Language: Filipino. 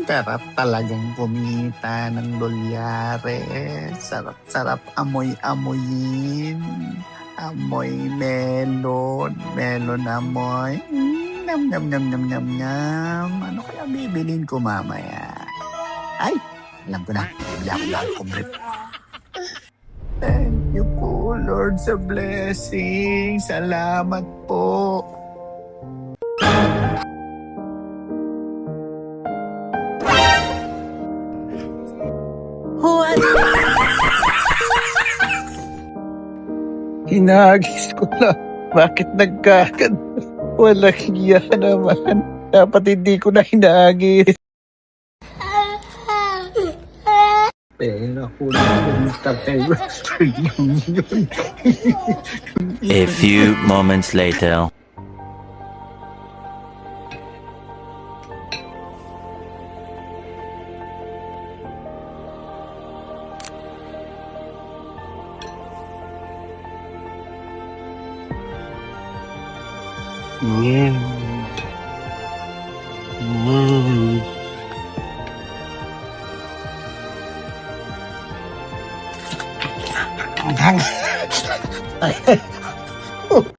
Sarap talagang kumita ng dolyare. Sarap-sarap amoy-amoyin. Amoy melon. Melon amoy. Nam nam nam nam nam nam. Ano kaya bibilin ko mamaya? Ay, alam ko na. Bibili ako ng kumbrit. Thank you po, Lord, sa blessing. Salamat po. What? Hinagis ko lang. Bakit nagkakan? Walang iya naman. Dapat hindi ko na hinagis. Pero kung pumunta kay Western Union. A few moments later.